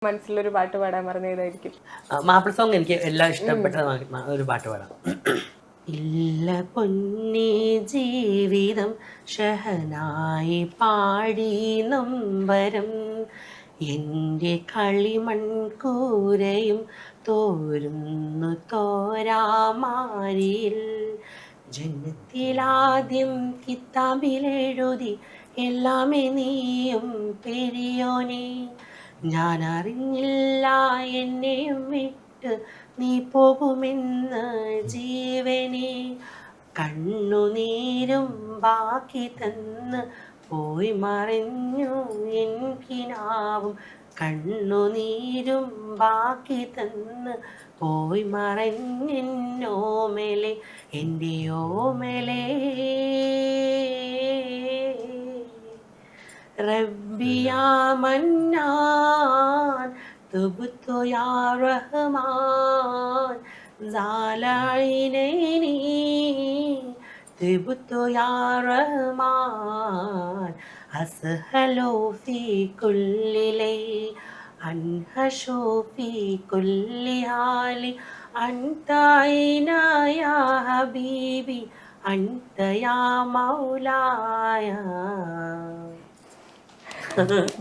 മനസ്സിലൊരു പാട്ട് പാടാൻ പറഞ്ഞതായിരിക്കും. മാപ്പിള സോങ് എനിക്ക് എല്ലാം ഇഷ്ടപ്പെട്ട ഒരു പാട്ട് പാടാം. ഇല്ല പൊന്നി ജീവിതം ഷഹനായി പാടി നമ്പരം എൻ്റെ കളിമൺകൂരയും തോരുന്നു തോരാമാരിയിൽ ജന്മത്തിലാദ്യം കിതാബിലെഴുതി എല്ലാമേ നീയും പെരിയോനെ ഞാൻ അറിഞ്ഞില്ല എന്നെയും വിട്ട് നീ പോകുമെന്ന് ജീവനെ കണ്ണുനീരും ബാക്കി തന്ന് പോയി മറിഞ്ഞു എനിക്കിനാവും കണ്ണുനീരും ബാക്കി തന്ന് പോയി മറഞ്ഞോമലെ എൻ്റെ ഓമലെ റബ്ബിയാ മന്നാൻ തുബ്തു യാ റഹ്മാൻ സാലൈനൈനി തുബ്തു യാ റഹ്മാൻ അസ്ഹലു ഫീ കുല്ലി ലൈൽ അൻഹശു ഫീ കുല്ലി ഹാലി അൻത ഐനാ യാ ഹബീബി അൻത യാ മൗലായ.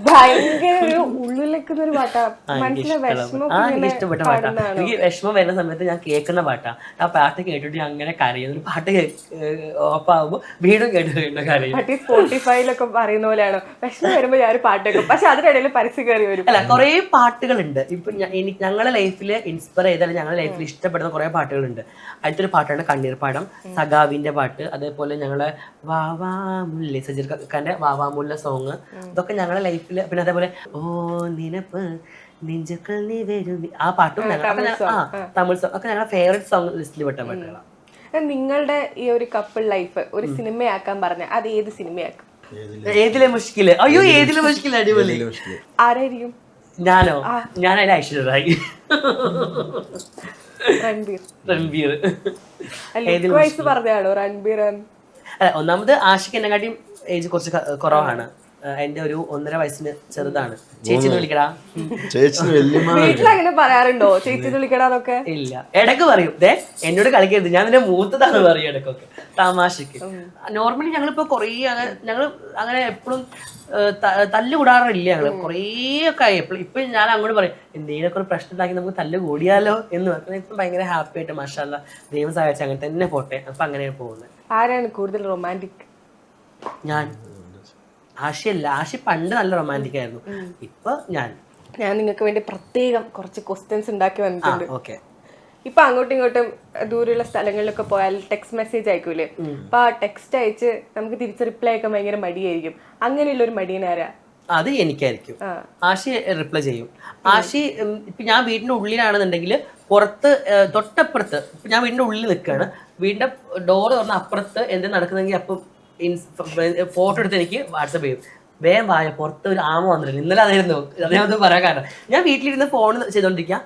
ഭയങ്കര ഒരു ഉള്ളിലേക്കുന്ന ഒരു പാട്ടാ. മനസ്സിലെ എനിക്ക് ഇഷ്ടപ്പെട്ട പാട്ടാ. എനിക്ക് വിഷമം വരുന്ന സമയത്ത് ഞാൻ കേൾക്കുന്ന പാട്ടാ. ആ പാട്ട് കേട്ടിട്ട് ഞാൻ അങ്ങനെ കരയുന്നു. ഒരു പാട്ട് ഓഫാകുമ്പോ വീണ്ടും കേട്ടിട്ട് കരയും. സ്പോട്ടിഫൈയിലൊക്കെ പറയുന്ന പോലെയാണോ, വിഷമം വരുമ്പോ ഞാൻ ഒരു പാട്ട് കേൾക്കും, പക്ഷെ അതിനിടയിൽ പരസ്യം കയറി വരും. അല്ല, കുറെ പാട്ടുകളുണ്ട്. ഇപ്പൊ ഞങ്ങളുടെ ലൈഫിൽ ഇൻസ്പയർ ചെയ്താൽ ഞങ്ങളുടെ ലൈഫിൽ ഇഷ്ടപ്പെടുന്ന കുറെ പാട്ടുകളുണ്ട്. അടുത്തൊരു പാട്ടാണ് കണ്ണീർപ്പാടം, സഖാവിന്റെ പാട്ട്, അതേപോലെ ഞങ്ങളെ വാവാമുല്ല സജീർ ഖാന്റെ വാവാമുല്ല സോങ്, ഇതൊക്കെ ഞങ്ങളുടെ ലൈഫിൽ. പിന്നെ അതേപോലെ ഓ നിനപ്പ് നെഞ്ചുക്കൾ നീ വരും, ആ പാട്ടും തമിഴ് സോങ് ഒക്കെ ഞങ്ങളുടെ ഫേവറേറ്റ് സോങ് ലിസ്റ്റിൽ പെട്ട പാട്ടുകളാണ്. നിങ്ങളുടെ ഈ ഒരു കപ്പിൾ ലൈഫ് ഒരു സിനിമയാക്കാൻ പറഞ്ഞ അത് ഏത് സിനിമയാക്കും? ഏതിലെ മുഷ്കില്? അയ്യോ, ഏതിലെ മുഷ്കില് അടിപൊളി. ആരായിരിക്കും? ഞാനോ? ഞാനതിൽ ഐശ്വര്യ റായ്, രൺബീർ. പറഞ്ഞാണോ രൺബീർ? അല്ല, ഒന്നാമത് ആഷിക്ക് എന്നെക്കാട്ടിയും ഏജ് കുറച്ച് കുറവാണ്. എന്റെ ഒരു 1.5 വയസ്സിന് ചെറുതാണ്. ചേച്ചിന്ന് വിളിക്കടാ. വീട്ടിലങ്ങനെ പറയാറുണ്ടോ ചേച്ചിന്ന് വിളിക്കടാന്നൊക്കെ? ഇല്ല, ഇടക്ക് പറയും. എന്നോട് കളിക്കരുത്, ഞാൻ നിന്റെ മൂത്തതാണ് പറയും ഇടക്കൊക്കെ തമാശക്ക്. നോർമലി ഞങ്ങളിപ്പോ കൊറേ ഞങ്ങൾ അങ്ങനെ എപ്പോഴും തല്ലുകൂടാറില്ല. ഞങ്ങള് കൊറേ ഒക്കെ ആയി. ഇപ്പൊ ഞാൻ അങ്ങോട്ട് പറയും എന്തെങ്കിലുമൊക്കെ ഒരു പ്രശ്നം ഉണ്ടാക്കി നമുക്ക് തല്ല് കൂടിയാലോ എന്ന് പറഞ്ഞാൽ ഇപ്പം ഭയങ്കര ഹാപ്പി ആയിട്ട് മാഷാഅല്ലാഹ് ദൈവം സഹായിച്ച് അങ്ങനെ തന്നെ പോട്ടെ. അപ്പൊ അങ്ങനെയാണ് പോകുന്നത്. ആരാണ് കൂടുതൽ റൊമാൻറ്റിക്? ഞാൻ. ആഷിയല്ല, ആഷി പണ്ട് നല്ല റൊമാൻറ്റിക് ആയിരുന്നു. ഇപ്പൊ ഞാൻ നിങ്ങൾക്ക് വേണ്ടി പ്രത്യേകം കുറച്ച് ക്വസ്റ്റ്യൻസ് ഉണ്ടാക്കി വന്നിട്ടുണ്ട്. ഓക്കെ. ഇപ്പൊ അങ്ങോട്ടും ഇങ്ങോട്ടും ദൂരെയുള്ള സ്ഥലങ്ങളിലൊക്കെ പോയാൽ ടെക്സ്റ്റ് മെസ്സേജ് അയക്കൂലേ? അപ്പൊ ആ ടെക്സ്റ്റ് അയച്ച് നമുക്ക് തിരിച്ച് റിപ്ലൈ ഒക്കെ ഭയങ്കര മടിയായിരിക്കും. അങ്ങനെയുള്ള ഒരു മടിയനാരാ? അത് എനിക്കായിരിക്കും. ആഷി റിപ്ലൈ ചെയ്യും. ആഷി ഇപ്പൊ ഞാൻ വീടിന്റെ ഉള്ളിലാണെന്നുണ്ടെങ്കിൽ പുറത്ത് തൊട്ടപ്പുറത്ത് ഞാൻ വീടിന്റെ ഉള്ളിൽ നിൽക്കുകയാണ്, വീടിന്റെ ഡോർ തുറന്ന അപ്പുറത്ത് എന്തെങ്കിലും നടക്കുന്നെങ്കിൽ അപ്പം ഫോട്ടോ എടുത്ത് എനിക്ക് വാട്സപ്പ് ചെയ്യും. വേഗം വായ, പുറത്ത് ഒരു ആമ വന്നിട്ടില്ല. ഇന്നലെ അതായിരുന്നു അദ്ദേഹം പറയാൻ കാരണം. ഞാൻ വീട്ടിലിരുന്ന് ഫോൺ ചെയ്തോണ്ടിരിക്കുക,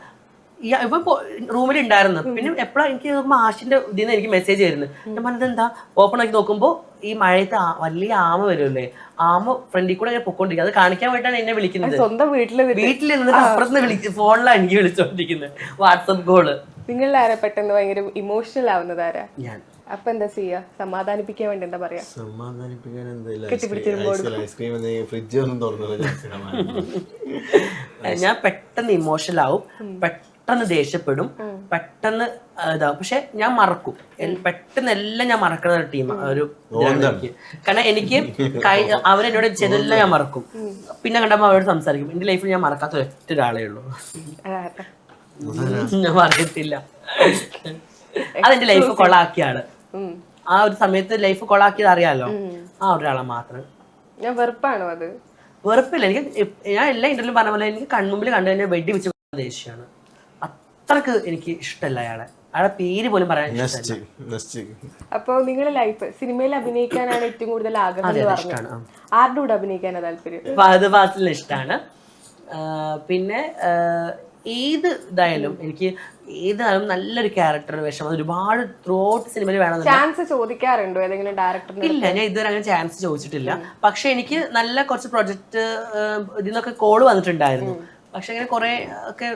ഇപ്പൊ റൂമിൽ ഉണ്ടായിരുന്നു. പിന്നെ എപ്പോഴാണ് എനിക്ക് നോക്കുമ്പോൾ ആഷിന്റെ ഇതിൽ നിന്ന് എനിക്ക് മെസ്സേജ് വരുന്നത്. ഞാൻ പറഞ്ഞത് എന്താ, ഓപ്പൺ ആക്കി നോക്കുമ്പോൾ ഈ മഴയത്ത് വലിയ ആമ വരുമല്ലേ, ആമ ഫ്രണ്ടിൽ കൂടെ ഞാൻ പൊക്കോണ്ടിരിക്കുക. അത് കാണിക്കാൻ വേണ്ടിയിട്ടാണ് എന്നെ വിളിക്കുന്നത്. സ്വന്തം വീട്ടിലിരുന്നിട്ട് അപ്പുറത്ത് ഫോണിലാണ് എനിക്ക് വിളിച്ചോണ്ടിരിക്കുന്നത്, വാട്സപ്പ് കോള്. നിങ്ങളിൽ ആരാ പെട്ടെന്ന് ഭയങ്കര ഇമോഷണൽ ആവുന്നത്? ആരാ? ഞാൻ. അപ്പൊ എന്താ ചെയ്യാ? സമാധാനിപ്പിക്കാൻ വേണ്ടി എന്താ പറയാ? ഞാൻ പെട്ടെന്ന് ഇമോഷണൽ ആവും, പെട്ടെന്ന് ദേഷ്യപ്പെടും, പെട്ടെന്ന് ഇതാവും. പക്ഷെ ഞാൻ മറക്കും പെട്ടെന്ന്, എല്ലാം ഞാൻ മറക്കുന്ന ഒരു ടീം ഒരു. കാരണം എനിക്ക് അവരെന്നോട് ചെയ്തെല്ലാം ഞാൻ മറക്കും. പിന്നെ കണ്ടപ്പോ അവരോട് സംസാരിക്കും. എന്റെ ലൈഫിൽ ഞാൻ മറക്കാത്ത ഒറ്റ ഒരാളേ ഉള്ളൂ. ഞാൻ പറയത്തില്ല, അതെന്റെ ലൈഫ് കൊളാക്കിയാണ്. ആ ഒരു സമയത്ത് ലൈഫ് കൊളാക്കിയത് അറിയാലോ, ആ ഒരാളെ മാത്രം. ഞാൻ വെറുപ്പാണോ അത്? വെറുപ്പില്ല, എനിക്ക് ഞാൻ എല്ലാ ഇന്റർവ്യൂ പറഞ്ഞ പോലെ എനിക്ക് കൺമുമ്പിൽ കണ്ടു കഴിഞ്ഞാൽ വെടി വെച്ച് ദേഷ്യമാണ്. അത്രക്ക് എനിക്ക് ഇഷ്ടമല്ല അയാളെ പേര് പോലും പറയാൻ. അപ്പൊ നിങ്ങളുടെ ലൈഫ് സിനിമയിൽ അഭിനയിക്കാനാണ് ഏറ്റവും കൂടുതൽ ആഗ്രഹം? ആരുടെ കൂടെ അഭിനയിക്കാനാണ് താല്പര്യം? ഫഹദ് ഫാസിലിനെ ഇഷ്ടമാണ്. പിന്നെ ഏത് ഇതായാലും എനിക്ക് ഏതായാലും നല്ലൊരു ക്യാരക്ടർ വിഷമം ഒരുപാട് ത്രൂ ഔട്ട് സിനിമയിൽ വേണം. ചാൻസ് ചോദിക്കാറുണ്ടോ ഏതെങ്കിലും ഡയറക്ടറിന്? ഇല്ല, ഞാൻ ഇതുവരെ അങ്ങനെ ചാൻസ് ചോദിച്ചിട്ടില്ല. പക്ഷെ എനിക്ക് നല്ല കുറച്ച് പ്രൊജക്ട് ഇതിന്നൊക്കെ കോള് വന്നിട്ടുണ്ടായിരുന്നു. പക്ഷെ അങ്ങനെ കുറെ ഒക്കെ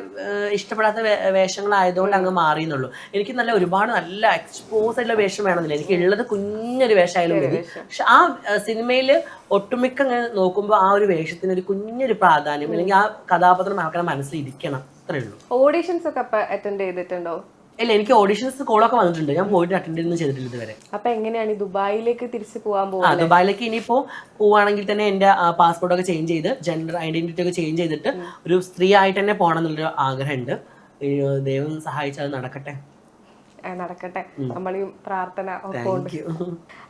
ഇഷ്ടപ്പെടാത്ത വേഷങ്ങളായതുകൊണ്ട് അങ്ങ് മാറിയെന്നുള്ളൂ. എനിക്ക് നല്ല ഒരുപാട് നല്ല എക്സ്പോസ് ആയിട്ടുള്ള വേഷം വേണമെന്നില്ല, എനിക്ക് ഉള്ളത് കുഞ്ഞൊരു വേഷമായാലും മതി. പക്ഷെ ആ സിനിമയിൽ ഒട്ടുമിക്ക അങ്ങനെ നോക്കുമ്പോൾ ആ ഒരു വേഷത്തിന് ഒരു കുഞ്ഞൊരു പ്രാധാന്യം, അല്ലെങ്കിൽ ആ കഥാപാത്രം ആൾക്കാരുടെ മനസ്സിലിരിക്കണം, അത്രേ ഉള്ളൂ. ഓഡീഷൻസ് ഒക്കെ അപ്പൊ അറ്റൻഡ് ചെയ്തിട്ടുണ്ടോ? ഇല്ല, എനിക്ക് ഓഡീഷൻസ് കോളൊക്കെ വന്നിട്ടുണ്ട്, ഞാൻ പോയിട്ട് അറ്റൻഡ് ഒന്നും ചെയ്തിട്ടില്ല ഇതുവരെ. അപ്പൊ എങ്ങനെയാണ് ഈ ദുബായിലേക്ക് തിരിച്ചു പോകാൻ പോകുന്നത്? ദുബായിലേക്ക് ഇനിയിപ്പോ പോവാണെങ്കിൽ തന്നെ എന്റെ പാസ്പോർട്ടൊക്കെ ചേഞ്ച് ചെയ്ത് ജെൻഡർ ഐഡന്റിറ്റി ഒക്കെ ചേഞ്ച് ചെയ്തിട്ട് ഒരു സ്ത്രീ ആയിട്ട് തന്നെ പോകണം എന്നുള്ളൊരു ആഗ്രഹമുണ്ട്. ദൈവം സഹായിച്ചാൽ അത് നടക്കട്ടെ. നടക്കട്ടെ, നമ്മളീ പ്രാർത്ഥന ഒക്കെ ഉണ്ട്.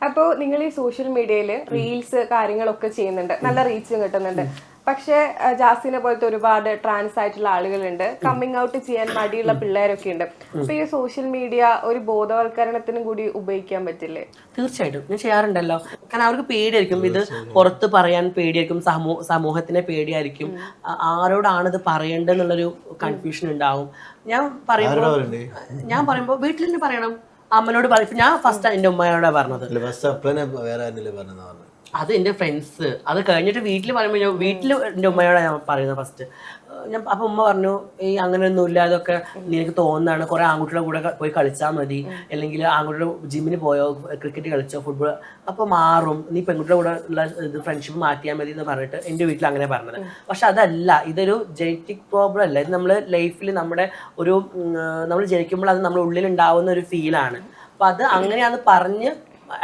അപ്പോ നിങ്ങൾ ഈ സോഷ്യൽ മീഡിയയില് റീൽസ് കാര്യങ്ങളൊക്കെ ചെയ്യുന്നുണ്ട്, നല്ല റീച്ചും കിട്ടുന്നുണ്ട്. പക്ഷെ ജാസിനെ പോലത്തെ ഒരുപാട് ട്രാൻസ് ആയിട്ടുള്ള ആളുകളുണ്ട്, കമ്മിങ് ഔട്ട് ചെയ്യാൻ മടിയുള്ള പിള്ളേരൊക്കെ ഉണ്ട്. അപ്പൊ ഈ സോഷ്യൽ മീഡിയ ഒരു ബോധവൽക്കരണത്തിനും കൂടി ഉപയോഗിക്കാൻ പറ്റില്ലേ? തീർച്ചയായിട്ടും ഞാൻ ചെയ്യാറുണ്ടല്ലോ. കാരണം അവർക്ക് പേടിയായിരിക്കും, ഇത് പുറത്ത് പറയാൻ പേടിയായിരിക്കും, സമൂഹത്തിനെ പേടിയായിരിക്കും, ആരോടാണ് ഇത് പറയേണ്ടതെന്നുള്ളൊരു കൺഫ്യൂഷൻ ഉണ്ടാവും. ഞാൻ പറയുമ്പോ വീട്ടിൽ തന്നെ പറയണം, അമ്മനോട് പറയും. ഞാൻ ഫസ്റ്റ് എന്റെ ഉമ്മയോടാ പറഞ്ഞത്, അത് എൻ്റെ ഫ്രണ്ട്സ്. അത് കഴിഞ്ഞിട്ട് വീട്ടിൽ പറയുമ്പോൾ വീട്ടിൽ എൻ്റെ ഉമ്മയോടാണ് ഞാൻ പറയുന്നത് ഫസ്റ്റ്. അപ്പം ഉമ്മ പറഞ്ഞു, ഈ അങ്ങനെയൊന്നുമില്ല, അതൊക്കെ നിനക്ക് തോന്നുന്നതാണ്, കുറെ ആൺകുട്ടികളുടെ കൂടെ പോയി കളിച്ചാൽ മതി, അല്ലെങ്കിൽ ആൺകുട്ടിയുടെ ജിമ്മിന് പോയോ, ക്രിക്കറ്റ് കളിച്ചോ, ഫുട്ബോൾ, അപ്പോൾ മാറും, നീ പെൺകുട്ടിയുടെ കൂടെ ഉള്ള ഇത് ഫ്രണ്ട്ഷിപ്പ് മാറ്റിയാൽ മതി എന്ന് പറഞ്ഞിട്ട് എൻ്റെ വീട്ടിൽ അങ്ങനെ പറഞ്ഞത്. പക്ഷെ അതല്ല, ഇതൊരു ജനറ്റിക് പ്രോബ്ലം അല്ല, ഇത് നമ്മൾ ലൈഫിൽ നമ്മൾ ജനിക്കുമ്പോൾ അത് നമ്മുടെ ഉള്ളിൽ ഉണ്ടാവുന്ന ഒരു ഫീലാണ്. അപ്പം അത് അങ്ങനെയാന്ന് പറഞ്ഞ്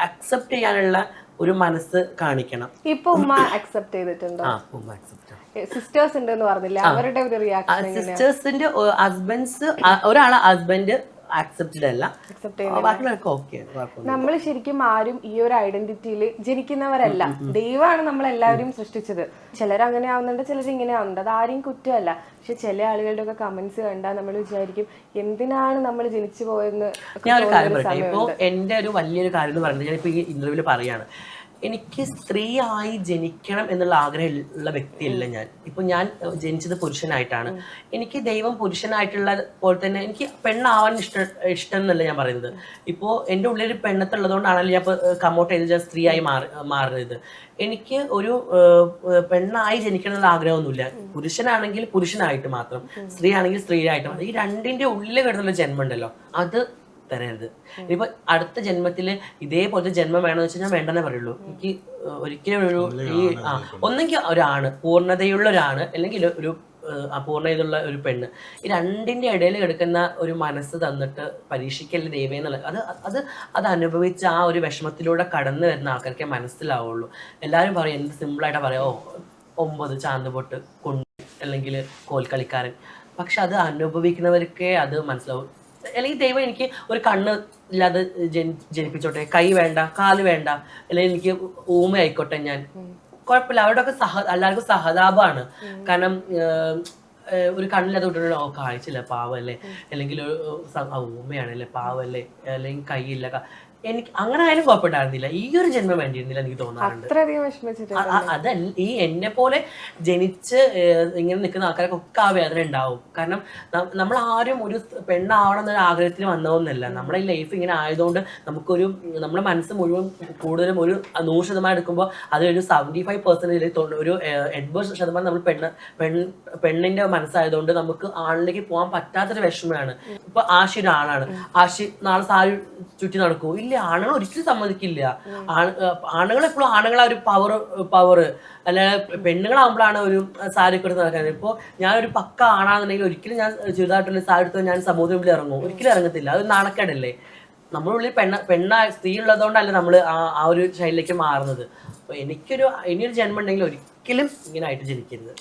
അക്സെപ്റ്റ് ചെയ്യാനുള്ള ഒരു മനസ്സ് കാണിക്കണം. ഇപ്പൊ ഉമ്മ അക്സെപ്റ്റ് ചെയ്തിട്ടുണ്ടോ? ഉമ്മ അക്സെപ്റ്റ്. സിസ്റ്റേഴ്സ് ഉണ്ടെന്ന് പറഞ്ഞില്ല, അവരുടെ ഒരു റിയാക്ഷൻ? സിസ്റ്റേഴ്സിന്റെ ഹസ്ബൻഡ്സ്, ഒരാളെ ഹസ്ബൻഡ് അക്സെപ്റ്റഡ് അല്ല, ബാക്കിയുള്ളവർക്ക് ഓക്കെ. നമ്മൾ ശരിക്കും ആരും ഈ ഒരു ഐഡന്റിറ്റിയിൽ ജനിക്കുന്നവരല്ല, ദൈവമാണ് നമ്മളെല്ലാവരും സൃഷ്ടിച്ചത്. ചിലർ അങ്ങനെ ആവുന്നുണ്ട്, ചിലർ ഇങ്ങനെ ആവുന്നുണ്ട്, അത് ആരെയും കുറ്റമല്ല. പക്ഷെ ചില ആളുകളുടെ ഒക്കെ കമന്റ്സ് കണ്ടാൽ നമ്മൾ വിചാരിക്കും, എന്തിനാണ് നമ്മൾ ജനിച്ചു പോയെന്ന്. ഞാൻ ഒരു കാര്യം പറയട്ടെ, ഇപ്പോൾ എൻ്റെ ഒരു വലിയൊരു കാര്യം എന്ന് പറയുന്നത്, ഞാനിപ്പോൾ ഈ ഇന്റർവ്യൂവിൽ പറയാണ്, എനിക്ക് സ്ത്രീയായി ജനിക്കണം എന്നുള്ള ആഗ്രഹമുള്ള വ്യക്തിയല്ല ഞാൻ. ഇപ്പോൾ ഞാൻ ജനിച്ചത് പുരുഷനായിട്ടാണ്. എനിക്ക് ദൈവം പുരുഷനായിട്ടുള്ള പോലെ തന്നെ എനിക്ക് പെണ്ണാവാൻ ഇഷ്ടം എന്നല്ല ഞാൻ പറയുന്നത്. ഇപ്പോൾ എൻ്റെ ഉള്ളിലൊരു പെണ്ണത്തുള്ളതുകൊണ്ടാണല്ലോ ഞാൻ ഇപ്പോൾ കമ്മൗട്ട് ചെയ്ത് ഞാൻ സ്ത്രീയായി മാറുന്നത്. എനിക്ക് ഒരു പെണ്ണായി ജനിക്കണം എന്നുള്ള ആഗ്രഹമൊന്നുമില്ല. പുരുഷനാണെങ്കിൽ പുരുഷനായിട്ട് മാത്രം, സ്ത്രീ ആണെങ്കിൽ സ്ത്രീയായിട്ട് മാത്രം. ഈ രണ്ടിൻ്റെ ഉള്ളിൽ കിടന്നുള്ള ജന്മം ഉണ്ടല്ലോ, അത് തരരുത്. ഇനിയിപ്പോൾ അടുത്ത ജന്മത്തിൽ ഇതേപോലത്തെ ജന്മം വേണമെന്ന് വെച്ചാൽ ഞാൻ വേണ്ടെന്നേ പറയുള്ളൂ. എനിക്ക് ഒരിക്കലും ഒന്നെങ്കിൽ ഒരാണ്, പൂർണ്ണതയുള്ള ഒരാണ്, അല്ലെങ്കിൽ ഒരു അപൂർണതയുള്ള ഒരു പെണ്ണ്. ഈ രണ്ടിൻ്റെ ഇടയിൽ കിടക്കുന്ന ഒരു മനസ്സ് തന്നിട്ട് പരീക്ഷിക്കല്ലേ ദൈവം എന്നുള്ളത്. അത് അനുഭവിച്ച് ആ ഒരു വിഷമത്തിലൂടെ കടന്നു വരുന്ന ആൾക്കാർക്കേ മനസ്സിലാവുള്ളൂ. എല്ലാവരും പറയും, എന്ത് സിമ്പിളായിട്ടാണ് പറയാം, 9 ചാന്തുപൊട്ട് കൊണ്ട്, അല്ലെങ്കിൽ കോൽക്കളിക്കാരൻ. പക്ഷെ അത് അനുഭവിക്കുന്നവർക്കേ അത് മനസ്സിലാവും. അല്ലെങ്കിൽ ദൈവം എനിക്ക് ഒരു കണ്ണ് ഇല്ലാതെ ജനിപ്പിച്ചോട്ടെ, കൈ വേണ്ട, കാല് വേണ്ട, അല്ലെങ്കിൽ എനിക്ക് ഊമ ആയിക്കോട്ടെ, ഞാൻ കുഴപ്പമില്ല. അവരുടെയൊക്കെ എല്ലാവർക്കും സഹതാപമാണ്. കാരണം ഒരു കണ്ണില്ലാതെ കുട്ടികളോ കാഴ്ചയില്ല പാവല്ലേ, അല്ലെങ്കിൽ ഊമയാണല്ലേ പാവല്ലേ, അല്ലെങ്കിൽ കൈയില്ല, എനിക്ക് അങ്ങനെ ആയാലും കുഴപ്പമുണ്ടായിരുന്നില്ല. ഈ ഒരു ജന്മം വേണ്ടിയിരുന്നില്ല എനിക്ക് തോന്നാറുണ്ട്. അതല്ല, ഈ എന്നെ പോലെ ജനിച്ച് ഇങ്ങനെ നിൽക്കുന്ന ആൾക്കാരൊക്കെ ഒക്കെ ആ വേദന ഉണ്ടാവും. കാരണം നമ്മൾ ആരും ഒരു പെണ്ണാവണം എന്നൊരു ആഗ്രഹത്തിൽ വന്നതൊന്നുമല്ല. നമ്മുടെ ഈ ലൈഫ് ഇങ്ങനെ ആയതുകൊണ്ട് നമ്മുടെ മനസ്സ് മുഴുവൻ കൂടുതലും ഒരു 100% എടുക്കുമ്പോൾ അതൊരു 75% ഒരു 80% നമ്മൾ പെണ്ണിന്റെ മനസ്സായതുകൊണ്ട് നമുക്ക് ആണിലേക്ക് പോകാൻ പറ്റാത്തൊരു വിഷമമാണ്. ഇപ്പൊ ആശി ഒരാളാണ്, ആശി നാളെ സാരി ചുറ്റി നടക്കൂ, ഇല്ല, ആണുങ്ങൾ ഒരിക്കലും സമ്മതിക്കില്ല. ആണുങ്ങൾ എപ്പോഴും ആണുങ്ങളെ ഒരു പവർ അല്ലാതെ പെണ്ണുങ്ങളാകുമ്പോഴാണ് ഒരു സാരി ഒക്കെ എടുത്ത് നടക്കുന്നത്. ഇപ്പോൾ ഞാനൊരു പക്ക ആണാണെന്നുണ്ടെങ്കിൽ ഒരിക്കലും ഞാൻ ചെറുതായിട്ടുള്ള സാരി എടുത്ത് ഞാൻ സമൂഹത്തിന് മുമ്പിൽ ഇറങ്ങും, ഒരിക്കലും ഇറങ്ങത്തില്ല. അത് നാണക്കേടല്ലേ. നമ്മുടെ ഉള്ളിൽ സ്ത്രീ ഉള്ളതുകൊണ്ടല്ല നമ്മൾ ആ ഒരു ശൈലിയിലേക്ക് മാറുന്നത്. അപ്പൊ ഇനിയൊരു ജന്മം ഉണ്ടെങ്കിൽ ഒരിക്കലും ഇങ്ങനെ ആയിട്ട് ജനിക്കരുത്.